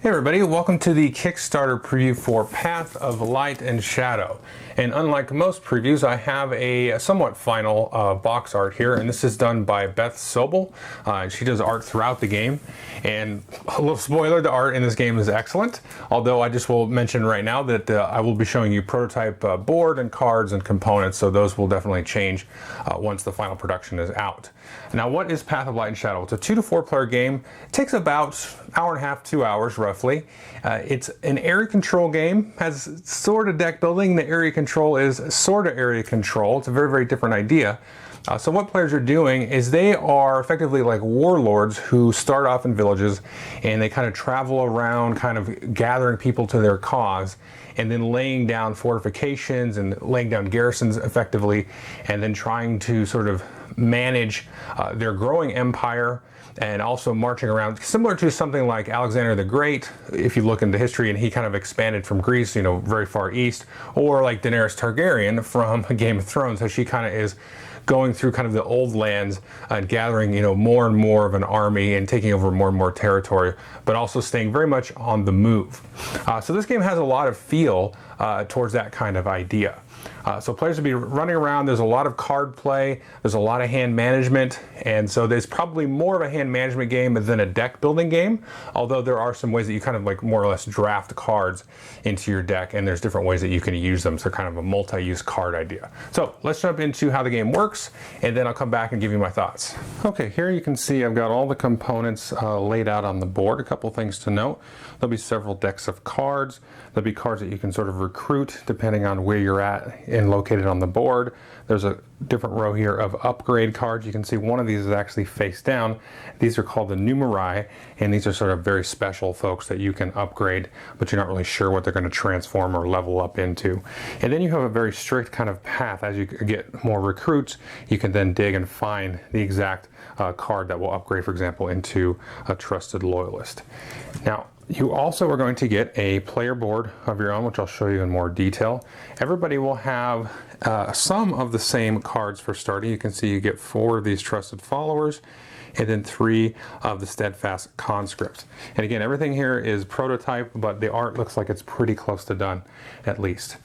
Hey everybody, welcome to the Kickstarter preview for Path of Light and Shadow. And unlike most previews, I have a somewhat final box art here, and this is done by Beth Sobel. She does art throughout the game, and a little spoiler, the art in this game is excellent, although I just will mention right now that I will be showing you prototype board and cards and components, so those will definitely change once the final production is out. Now, what is Path of Light and Shadow? It's a 2 to 4 player game. It takes about an hour and a half, 2 hours roughly. It's an area control game, has sort of deck building. The area control is sort of area control. It's a very, very different idea. So what players are doing is they are effectively like warlords who start off in villages and they kind of travel around kind of gathering people to their cause and then laying down fortifications and laying down garrisons effectively and then trying to sort of manage their growing empire and also marching around, similar to something like Alexander the Great, if you look into history, and he kind of expanded from Greece, very far east, or like Daenerys Targaryen from Game of Thrones, how she kind of is going through kind of the old lands and gathering, more and more of an army and taking over more and more territory, but also staying very much on the move. So this game has a lot of feel towards that kind of idea. So players will be running around. There's a lot of card play. There's a lot of hand management. And so there's probably more of a hand management game than a deck building game, although there are some ways that you kind of like more or less draft cards into your deck, and there's different ways that you can use them. So kind of a multi-use card idea. So let's jump into how the game works, and then I'll come back and give you my thoughts. Okay, here you can see I've got all the components laid out on the board. A couple things to note. There'll be several decks of cards. There'll be cards that you can sort of recruit depending on where you're at and located on the board. There's a different row here of upgrade cards. You can see one of these is actually face down. These are called the numeri, and these are sort of very special folks that you can upgrade, but you're not really sure what they're going to transform or level up into. And then you have a very strict kind of path. As you get more recruits, you can then dig and find the exact card that will upgrade, for example, into a trusted loyalist. Now, you also are going to get a player board of your own, which I'll show you in more detail. Everybody will have some of the same cards for starting. You can see you get 4 of these trusted followers and then 3 of the steadfast conscripts. And again, everything here is prototype, but the art looks like it's pretty close to done, at least.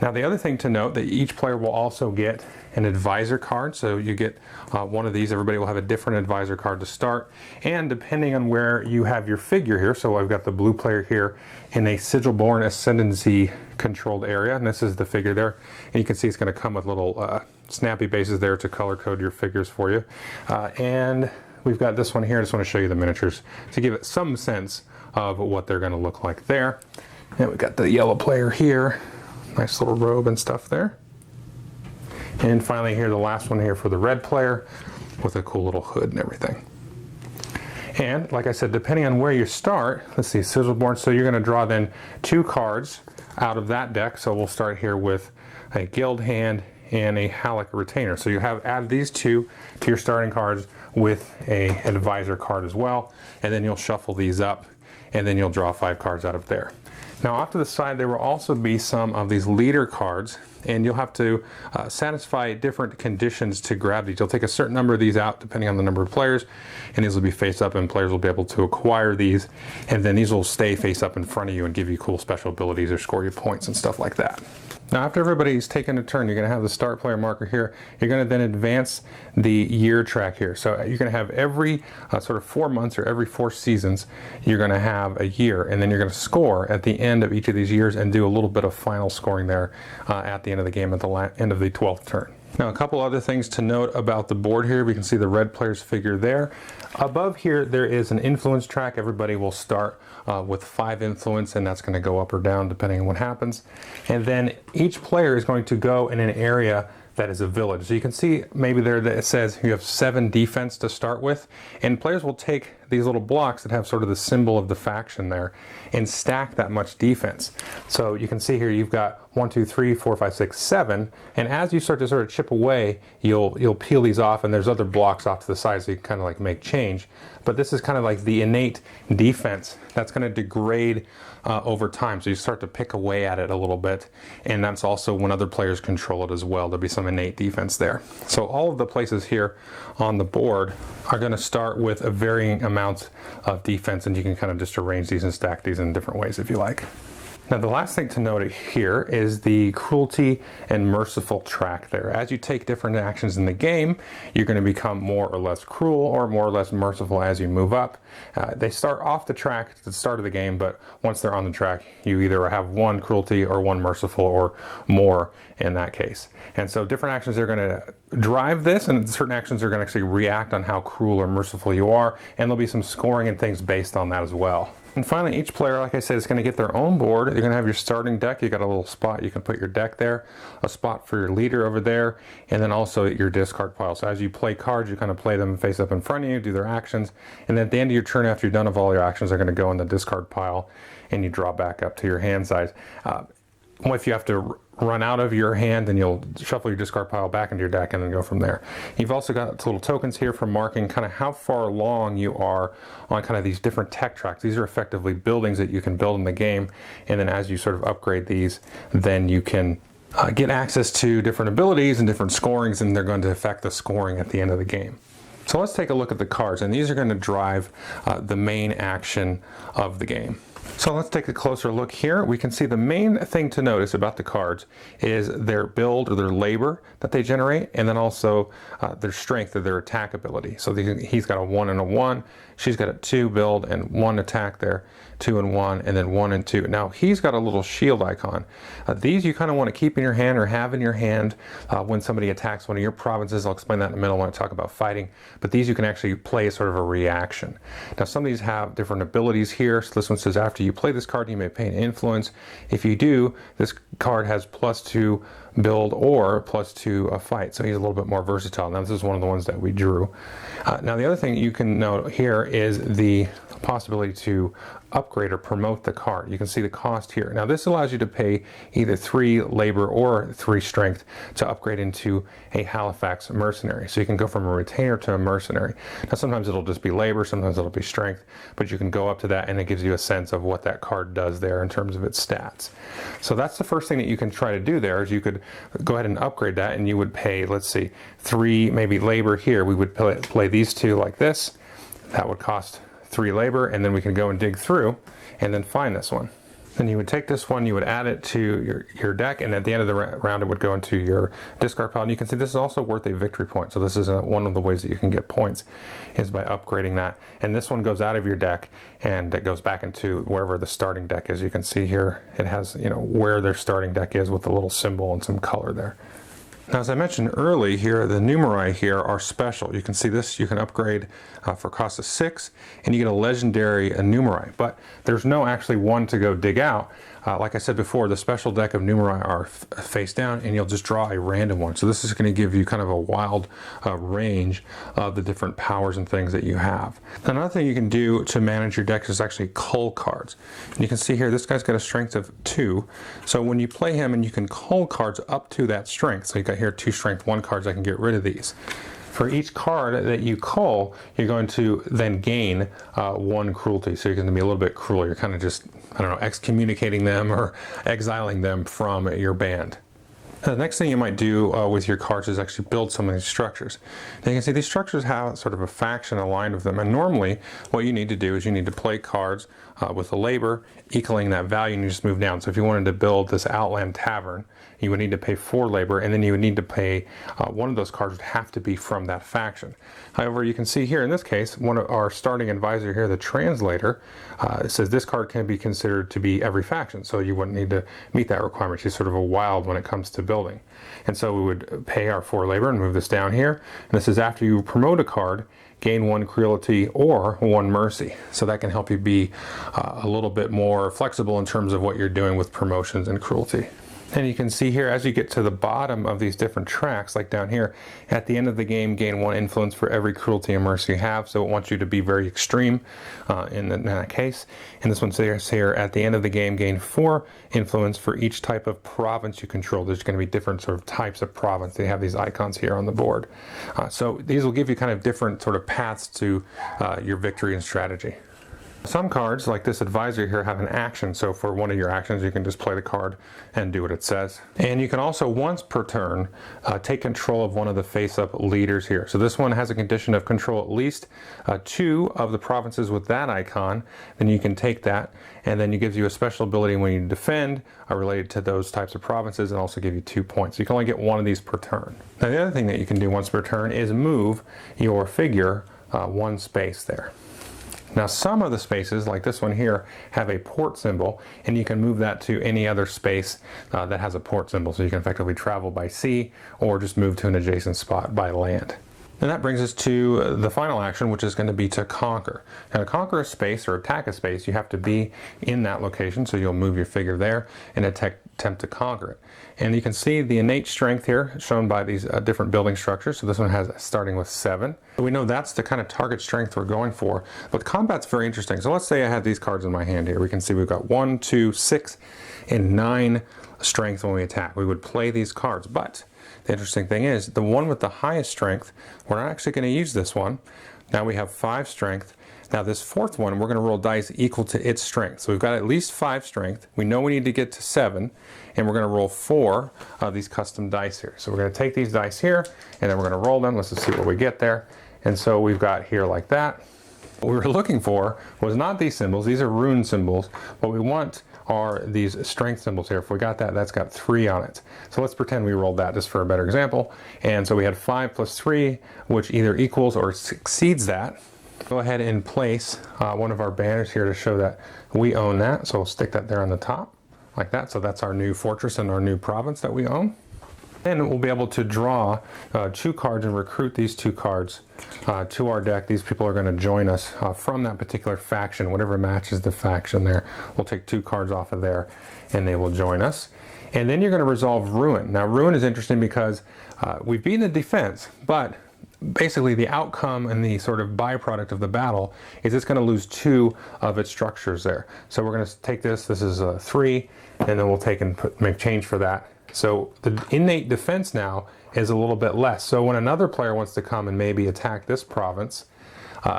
Now, the other thing to note that each player will also get an advisor card. So you get one of these. Everybody will have a different advisor card to start. And depending on where you have your figure here, so I've got the blue player here in a Sigil-born Ascendancy controlled area, and this is the figure there. And you can see it's going to come with little snappy bases there to color code your figures for you. And we've got this one here. I just want to show you the miniatures to give it some sense of what they're going to look like there. And we've got the yellow player here. Nice little robe and stuff there. And finally here, the last one here for the red player with a cool little hood and everything. And like I said, depending on where you start, let's see, Sigil-born, so you're going to draw then 2 cards out of that deck. So we'll start here with a Guild Hand and a Halleck Retainer. So you have added these 2 to your starting cards with a advisor card as well. And then you'll shuffle these up and then you'll draw 5 cards out of there. Now, off to the side, there will also be some of these leader cards, and you'll have to satisfy different conditions to grab these. You'll take a certain number of these out, depending on the number of players, and these will be face up, and players will be able to acquire these, and then these will stay face up in front of you and give you cool special abilities or score you points and stuff like that. Now, after everybody's taken a turn, you're going to have the start player marker here. You're going to then advance the year track here. So you're going to have every sort of 4 months or every 4 seasons, you're going to have a year, and then you're going to score at the end of each of these years and do a little bit of final scoring there at the end of the game at the end of the 12th turn. Now, a couple other things to note about the board here. We can see the red player's figure there. Above here, there is an influence track. Everybody will start with 5 influence, and that's going to go up or down depending on what happens. And then each player is going to go in an area that is a village. So you can see maybe there that it says you have 7 defense to start with, and players will take these little blocks that have sort of the symbol of the faction there and stack that much defense. So you can see here you've got 1, 2, 3, 4, 5, 6, 7, and as you start to sort of chip away, you'll peel these off, and there's other blocks off to the side, so you can kind of like make change. But this is kind of like the innate defense that's going to degrade over time. So you start to pick away at it a little bit, and that's also when other players control it as well. There'll be some innate defense there. So all of the places here on the board are going to start with a varying amount amounts of defense, and you can kind of just arrange these and stack these in different ways if you like. Now the last thing to note here is the cruelty and merciful track there. As you take different actions in the game, you're going to become more or less cruel or more or less merciful as you move up. They start off the track at the start of the game, but once they're on the track, you either have one cruelty or one merciful or more in that case. And so different actions are going to drive this, and certain actions are going to actually react on how cruel or merciful you are, and there'll be some scoring and things based on that as well. And finally, each player, like I said, is going to get their own board. You're going to have your starting deck. You got a little spot you can put your deck there, a spot for your leader over there, and then also your discard pile. So as you play cards, you kind of play them face up in front of you, do their actions, and then at the end of your turn, after you're done with all your actions, they're going to go in the discard pile, and you draw back up to your hand size. If you have to run out of your hand, then you'll shuffle your discard pile back into your deck and then go from there. You've also got little tokens here for marking kind of how far along you are on kind of these different tech tracks. These are effectively buildings that you can build in the game, and then as you sort of upgrade these, then you can get access to different abilities and different scorings, and they're going to affect the scoring at the end of the game. So let's take a look at the cards, and these are going to drive the main action of the game. So let's take a closer look here. We can see the main thing to notice about the cards is their build or their labor that they generate, and then also their strength or their attack ability. So he's got a 1 and a 1, she's got a 2 build and 1 attack there, 2 and 1, and then 1 and 2. Now he's got a little shield icon. These you kind of want to keep in your hand or have in your hand when somebody attacks one of your provinces. I'll explain that in a minute when I talk about fighting, but these you can actually play as sort of a reaction. Now some of these have different abilities here. So this one says after you play this card, you may pay an influence. If you do, this card has +2 build or +2 a fight. So he's a little bit more versatile. Now this is one of the ones that we drew. Now the other thing you can note here is the possibility to upgrade or promote the card. You can see the cost here. Now this allows you to pay either 3 labor or 3 strength to upgrade into a Halifax mercenary. So you can go from a retainer to a mercenary. Now sometimes it'll just be labor, sometimes it'll be strength, but you can go up to that, and it gives you a sense of what that card does there in terms of its stats. So that's the first thing that you can try to do there, is you could go ahead and upgrade that, and you would pay, let's see, 3 maybe labor here. We would play these 2 like this. That would cost 3 labor, and then we can go and dig through and then find this one. Then you would take this one, you would add it to your deck, and at the end of the round it would go into your discard pile. And you can see this is also worth a victory point. So this is one of the ways that you can get points, is by upgrading that. And this one goes out of your deck and it goes back into wherever the starting deck is. You can see here it has, where their starting deck is with a little symbol and some color there. Now, as I mentioned early here, the numeri here are special. You can see this, you can upgrade for cost of 6, and you get a legendary numeri, but there's no actually one to go dig out. Like I said before, the special deck of numeri are face down, and you'll just draw a random one. So this is going to give you kind of a wild range of the different powers and things that you have. Another thing you can do to manage your deck is actually cull cards. And you can see here, this guy's got a strength of 2. So when you play him, and you can cull cards up to that strength. So you got here 2 strength 1 cards, I can get rid of these. For each card that you cull, you're going to then gain 1 cruelty. So you're going to be a little bit cruel. You're kind of just, excommunicating them or exiling them from your band. The next thing you might do with your cards is actually build some of these structures. Now you can see these structures have sort of a faction aligned with them, and normally what you need to do is you need to play cards with a labor equaling that value, and you just move down. So if you wanted to build this Outland Tavern, you would need to pay 4 labor, and then you would need to pay one of those cards would have to be from that faction. However, you can see here in this case, one of our starting advisor here, the translator, says this card can be considered to be every faction, so you wouldn't need to meet that requirement. She's sort of a wild when it comes to building. And so we would pay our 4 labor and move this down here. And this is after you promote a card, gain 1 cruelty or 1 mercy. So that can help you be a little bit more flexible in terms of what you're doing with promotions and cruelty. And you can see here, as you get to the bottom of these different tracks, like down here, at the end of the game, gain 1 influence for every cruelty and mercy you have. So it wants you to be very extreme in that case. And this one says here, at the end of the game, gain 4 influence for each type of province you control. There's going to be different sort of types of province. They have these icons here on the board. So these will give you kind of different sort of paths to your victory and strategy. Some cards, like this advisor here, have an action. So for one of your actions, you can just play the card and do what it says. And you can also, once per turn, take control of one of the face-up leaders here. So this one has a condition of control at least 2 of the provinces with that icon. Then you can take that, and then it gives you a special ability when you defend related to those types of provinces, and also give you 2 points. You can only get one of these per turn. Now the other thing that you can do once per turn is move your figure 1 space there. Now some of the spaces, like this one here, have a port symbol, and you can move that to any other space that has a port symbol. So you can effectively travel by sea or just move to an adjacent spot by land. And that brings us to the final action, which is going to be to conquer. Now to conquer a space or attack a space, you have to be in that location, so you'll move your figure there and attempt to conquer it. And you can see the innate strength here shown by these different building structures. So this one has starting with 7. We know that's the kind of target strength we're going for, but combat's very interesting. So let's say I have these cards in my hand here. We can see we've got 1, 2, 6, and 9 strength when we attack. We would play these cards, but the interesting thing is the one with the highest strength, we're not actually going to use this one. Now we have 5 strength. Now this 4th one, we're going to roll dice equal to its strength. So we've got at least 5 strength. We know we need to get to 7, and we're going to roll 4 of these custom dice here. So we're going to take these dice here, and then we're going to roll them. Let's just see what we get there. And so we've got here like that. What we were looking for was not these symbols. These are rune symbols. What we want are these strength symbols here. If we got that, that's got 3 on it. So let's pretend we rolled that just for a better example. And so we had 5 plus 3, which either equals or exceeds that. Go ahead and place one of our banners here to show that we own that. So we'll stick that there on the top like that. So that's our new fortress and our new province that we own. Then we'll be able to draw 2 cards and recruit these 2 cards to our deck. These people are going to join us from that particular faction, whatever matches the faction there. We'll take 2 cards off of there and they will join us. And then you're going to resolve Ruin. Now Ruin is interesting because we've beaten the defense, but basically the outcome and the sort of byproduct of the battle is it's going to lose 2 of its structures there. So we're going to take this is 3, and then we'll take and make change for that. So the innate defense now is a little bit less. So when another player wants to come and maybe attack this province,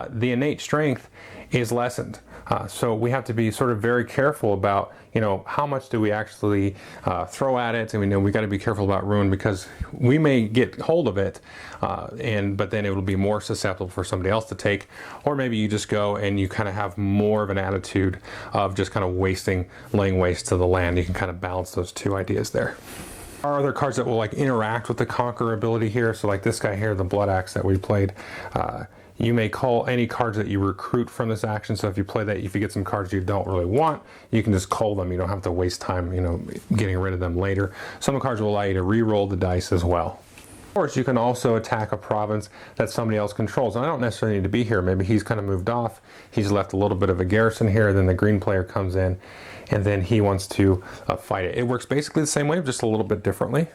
the innate strength is lessened. So we have to be sort of very careful about, how much do we actually throw at it, and we got to be careful about Ruin because we may get hold of it, but then it will be more susceptible for somebody else to take, or maybe you just go and you kind of have more of an attitude of just kind of laying waste to the land. You can kind of balance those 2 ideas there. There are other cards that will interact with the conquer ability here. So like this guy here, the Blood Axe that we played. You may call any cards that you recruit from this action. So if you play that, if you get some cards you don't really want, you can just call them. You don't have to waste time, getting rid of them later. Some cards will allow you to re-roll the dice as well. Of course, you can also attack a province that somebody else controls. And I don't necessarily need to be here. Maybe he's kind of moved off. He's left a little bit of a garrison here. Then the green player comes in, and then he wants to fight it. It works basically the same way, just a little bit differently.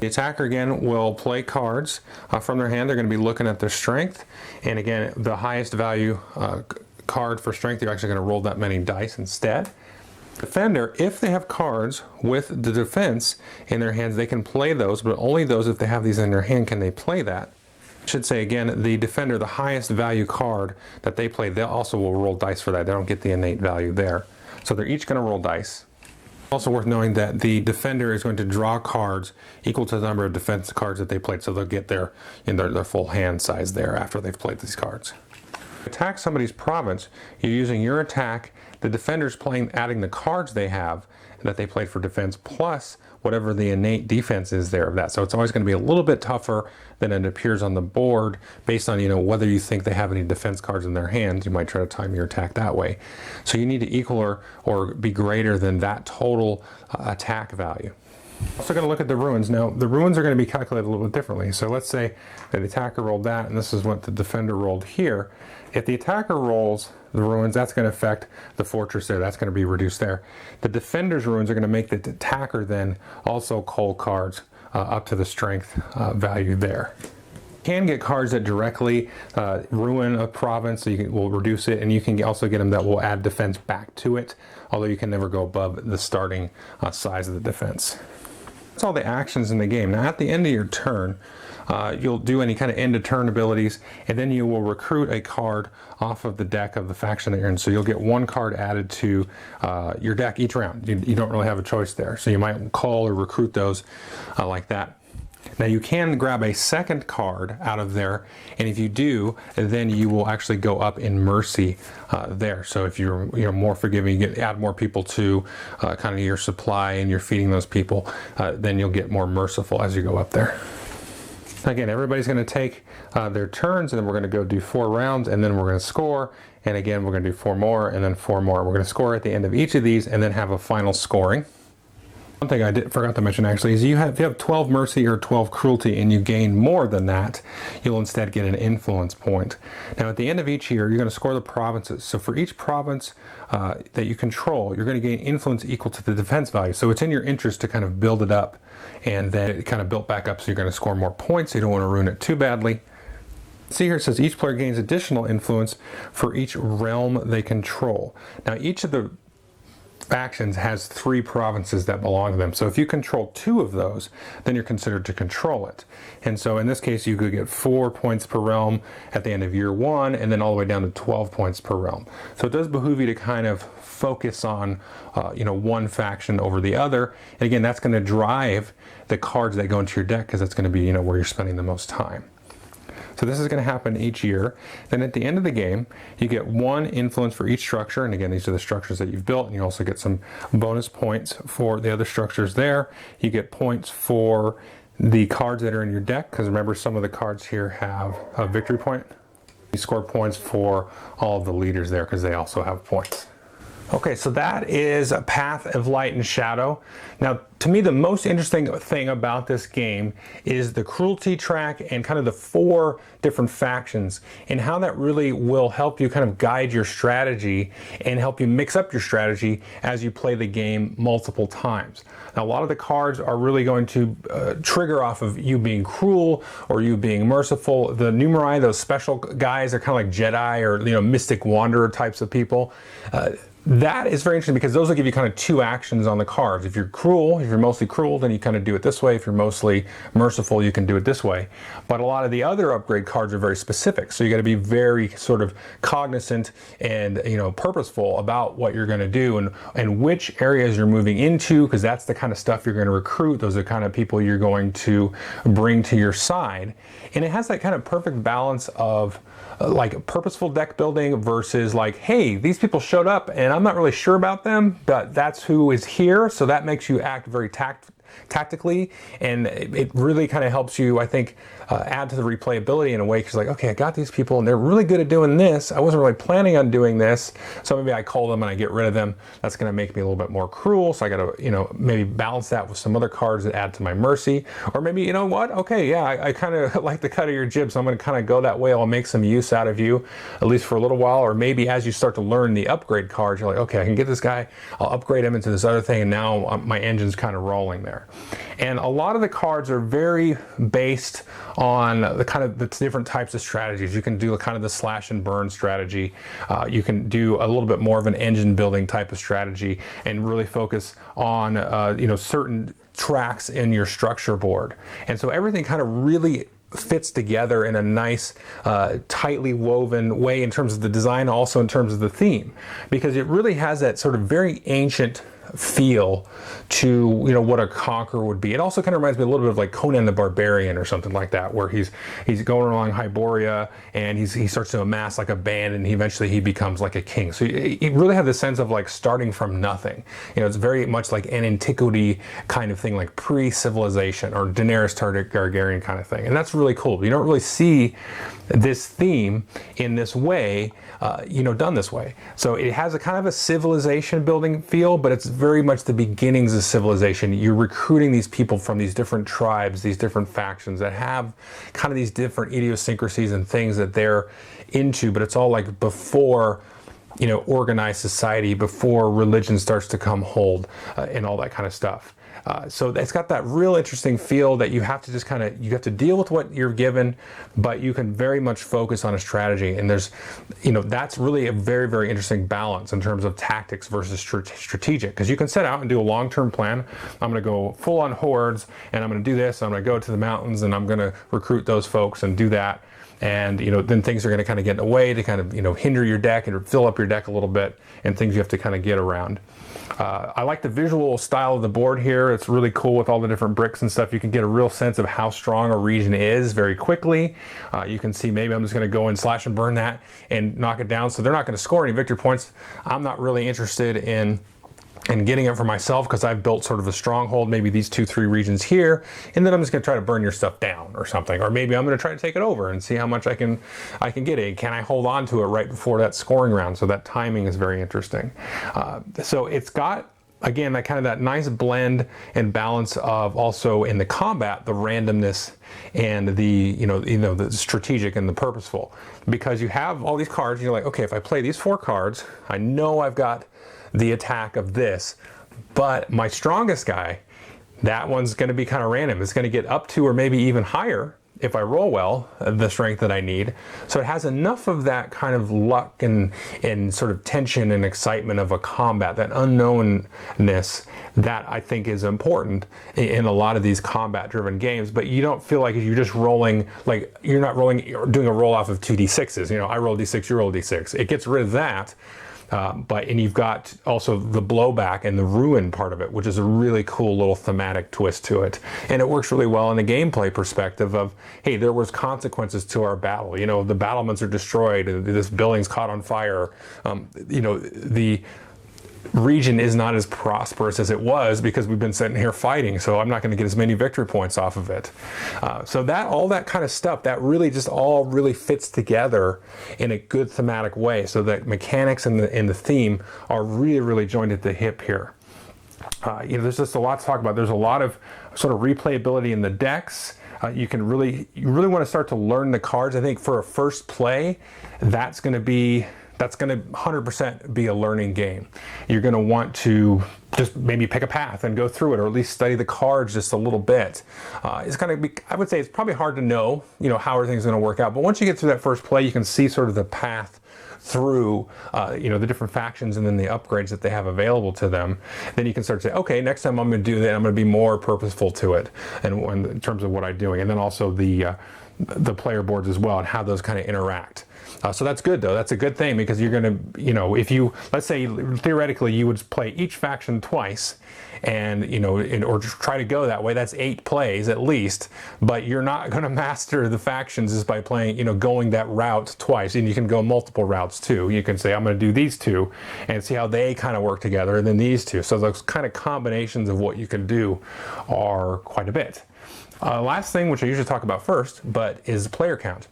The attacker again will play cards from their hand. They're going to be looking at their strength, and again the highest value card for strength, you're actually going to roll that many dice instead. Defender, if they have cards with the defense in their hands, they can play those, but only those if they have these in their hand can they play that. I should say again, the defender, the highest value card that they play, they also will roll dice for that. They don't get the innate value there. So they're each going to roll dice. Also worth knowing that the defender is going to draw cards equal to the number of defense cards that they played, so they'll get their full hand size there after they've played these cards. Attack somebody's province, you're using your attack, the defender's adding the cards they have that they played for defense, plus whatever the innate defense is there of that. So it's always going to be a little bit tougher than it appears on the board based on whether you think they have any defense cards in their hands. You might try to time your attack that way. So you need to equal or be greater than that total attack value. Also going to look at the ruins. Now the ruins are going to be calculated a little bit differently. So let's say that the attacker rolled that, and this is what the defender rolled here. If the attacker rolls the ruins, that's going to affect the fortress there. That's going to be reduced there. The defender's ruins are going to make the attacker then also call cards up to the strength value there. You can get cards that directly ruin a province, so will reduce it, and you can also get them that will add defense back to it, although you can never go above the starting size of the defense. That's all the actions in the game. Now at the end of your turn, you'll do any kind of end of turn abilities, and then you will recruit a card off of the deck of the faction that you're in. So you'll get one card added to your deck each round. You don't really have a choice there. So you might call or recruit those like that. Now you can grab a second card out of there, and if you do, then you will actually go up in mercy there. So if you're more forgiving, you add more people to kind of your supply, and you're feeding those people, then you'll get more merciful as you go up there. Again, everybody's going to take their turns, and then we're going to go do 4 rounds, and then we're going to score, and again we're going to do 4 more, and then 4 more. We're going to score at the end of each of these, and then have a final scoring. One thing I forgot to mention actually is if you have 12 mercy or 12 cruelty and you gain more than that, you'll instead get an influence point. Now at the end of each year, you're going to score the provinces. So for each province that you control, you're going to gain influence equal to the defense value. So it's in your interest to kind of build it up, and then it kind of built back up, so you're going to score more points. So you don't want to ruin it too badly. See here, it says each player gains additional influence for each realm they control. Now each of the factions has 3 provinces that belong to them. So if you control 2 of those, then you're considered to control it. And so in this case, you could get 4 points per realm at the end of year 1, and then all the way down to 12 points per realm. So it does behoove you to kind of focus on one faction over the other. And again, that's going to drive the cards that go into your deck, because that's going to be where you're spending the most time. So this is going to happen each year. Then at the end of the game, you get 1 influence for each structure. And again, these are the structures that you've built. And you also get some bonus points for the other structures there. You get points for the cards that are in your deck, because remember, some of the cards here have a victory point. You score points for all of the leaders there, because they also have points. Okay, so that is a Path of Light and Shadow. Now, to me, the most interesting thing about this game is the cruelty track and kind of the 4 different factions, and how that really will help you kind of guide your strategy and help you mix up your strategy as you play the game multiple times. Now, a lot of the cards are really going to trigger off of you being cruel or you being merciful. The numeri, those special guys, are kind of like Jedi or mystic wanderer types of people. That is very interesting, because those will give you kind of 2 actions on the cards. If you're cruel, if you're mostly cruel, then you kind of do it this way. If you're mostly merciful, you can do it this way. But a lot of the other upgrade cards are very specific, so you got to be very sort of cognizant and purposeful about what you're going to do and which areas you're moving into, because that's the kind of stuff you're going to recruit. Those are the kind of people you're going to bring to your side. And it has that kind of perfect balance of like purposeful deck building versus like, hey, these people showed up and I'm not really sure about them, but that's who is here. So that makes you act very tactically, and it really kind of helps you, I think, add to the replayability in a way, because like, okay, I got these people and they're really good at doing this. I wasn't really planning on doing this, so maybe I call them and I get rid of them. That's going to make me a little bit more cruel, so I got to maybe balance that with some other cards that add to my mercy. Or maybe, okay, yeah, I kind of like the cut of your jib, so I'm going to kind of go that way. I'll make some use out of you, at least for a little while. Or maybe as you start to learn the upgrade cards, you're like, okay, I can get this guy, I'll upgrade him into this other thing, and now my engine's kind of rolling there. And a lot of the cards are very based on the different types of strategies. You can do kind of the slash and burn strategy. You can do a little bit more of an engine building type of strategy, and really focus on certain tracks in your structure board. And so everything kind of really fits together in a nice, tightly woven way in terms of the design, also in terms of the theme, because it really has that sort of very ancient feel to what a conqueror would be. It also kind of reminds me a little bit of like Conan the Barbarian or something like that, where he's going along Hyboria and he starts to amass like a band, and eventually he becomes like a king. So you really have the sense of like starting from nothing. It's very much like an antiquity kind of thing, like pre-civilization or Daenerys Targaryen kind of thing. And that's really cool. You don't really see this theme in this way, done this way. So it has a kind of a civilization building feel, but it's very much the beginnings of civilization. You're recruiting these people from these different tribes, these different factions that have kind of these different idiosyncrasies and things that they're into, but it's all like before organized society before religion starts to come hold and all that kind of stuff. So it's got that real interesting feel that you have to just you have to deal with what you're given, but you can very much focus on a strategy. And there's, that's really a very, very interesting balance in terms of tactics versus strategic, because you can set out and do a long-term plan. I'm going to go full on hordes and I'm going to do this. I'm going to go to the mountains and I'm going to recruit those folks and do that. And then things are going to kind of get in the way to kind of hinder your deck and fill up your deck a little bit, and things you have to kind of get around. I like the visual style of the board here. It's really cool with all the different bricks and stuff. You can get a real sense of how strong a region is very quickly. You can see maybe I'm just going to go and slash and burn that and knock it down. So they're not going to score any victory points. I'm not really interested in getting it for myself because I've built sort of a stronghold, maybe these 2-3 regions here, and then I'm just going to try to burn your stuff down or something. Or maybe I'm going to try to take it over and see how much I can get it. Can I hold on to it right before that scoring round? So that timing is very interesting. So it's got, again, that nice blend and balance of also in the combat, the randomness and the the strategic and the purposeful, because you have all these cards and you're like, okay, if I play these 4 cards, I know I've got the attack of this, but my strongest guy, that one's going to be kind of random. It's going to get up to or maybe even higher if I roll well, the strength that I need. So it has enough of that kind of luck and sort of tension and excitement of a combat, that unknownness that I think is important in a lot of these combat driven games. But you don't feel like you're just rolling, like you're not doing a roll off of 2d6s. I roll d6, you roll d6. It gets rid of that. And you've got also the blowback and the ruin part of it, which is a really cool little thematic twist to it. And it works really well in the gameplay perspective of, hey, there was consequences to our battle. The battlements are destroyed, this building's caught on fire. The region is not as prosperous as it was because we've been sitting here fighting, so I'm not going to get as many victory points off of it. So that all that kind of stuff, that really just all really fits together in a good thematic way, so that mechanics and the theme are really, really joined at the hip here. There's just a lot to talk about. There's a lot of sort of replayability in the decks. You really want to start to learn the cards. I think for a first play, that's going to 100% be a learning game. You're going to want to just maybe pick a path and go through it, or at least study the cards just a little bit. It's going to be, I would say it's probably hard to know, how everything's going to work out. But once you get through that first play, you can see sort of the path through, the different factions and then the upgrades that they have available to them. Then you can start to say, okay, next time I'm going to do that, I'm going to be more purposeful to it, and in terms of what I'm doing. And then also the player boards as well, and how those kind of interact. So that's good, though. That's a good thing, because you're going to, if you, let's say theoretically you would play each faction twice, and or try to go that way, that's 8 plays at least. But you're not going to master the factions just by playing, going that route twice. And you can go multiple routes too. You can say, I'm going to do these 2 and see how they kind of work together, and then these 2. So those kind of combinations of what you can do are quite a bit. Last thing, which I usually talk about first, but is player count.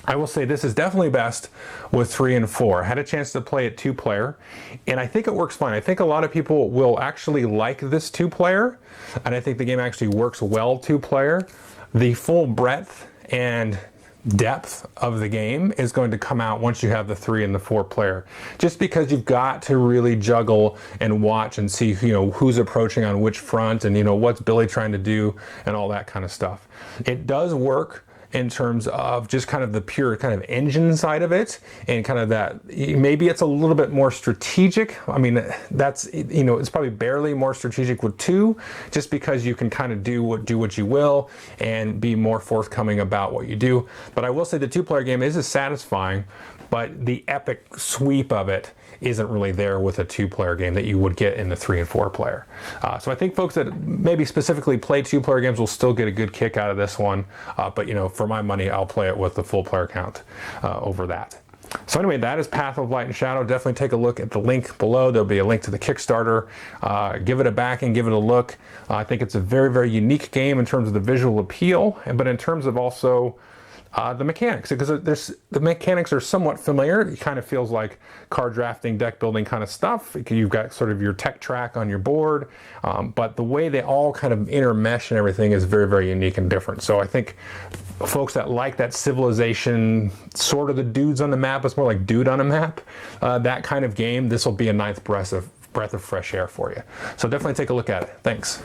I will say this is definitely best with 3 and 4. I had a chance to play it 2-player, and I think it works fine. I think a lot of people will actually like this 2-player, and I think the game actually works well 2-player. The full breadth and depth of the game is going to come out once you have the 3 and the 4-player, just because you've got to really juggle and watch and see who's approaching on which front, and what's Billy trying to do, and all that kind of stuff. It does work in terms of just kind of the pure kind of engine side of it, and kind of that, maybe it's a little bit more strategic. I mean, that's, it's probably barely more strategic with 2, just because you can kind of do what you will and be more forthcoming about what you do. But I will say the 2-player game is satisfying, but the epic sweep of it isn't really there with a 2-player game that you would get in the 3 and 4-player. So I think folks that maybe specifically play 2-player games will still get a good kick out of this one. But for my money, I'll play it with the full player count over that. So anyway, that is Path of Light and Shadow. Definitely take a look at the link below. There'll be a link to the Kickstarter. Give it a back and give it a look. I think it's a very, very unique game in terms of the visual appeal, but in terms of also the mechanics, because the mechanics are somewhat familiar. It kind of feels like card drafting, deck building kind of stuff. You've got sort of your tech track on your board, but the way they all kind of intermesh and everything is very, very unique and different. So I think folks that like that Civilization, sort of the dudes on the map, it's more like dude on a map, that kind of game, this will be a nice breath of fresh air for you. So definitely take a look at it. Thanks.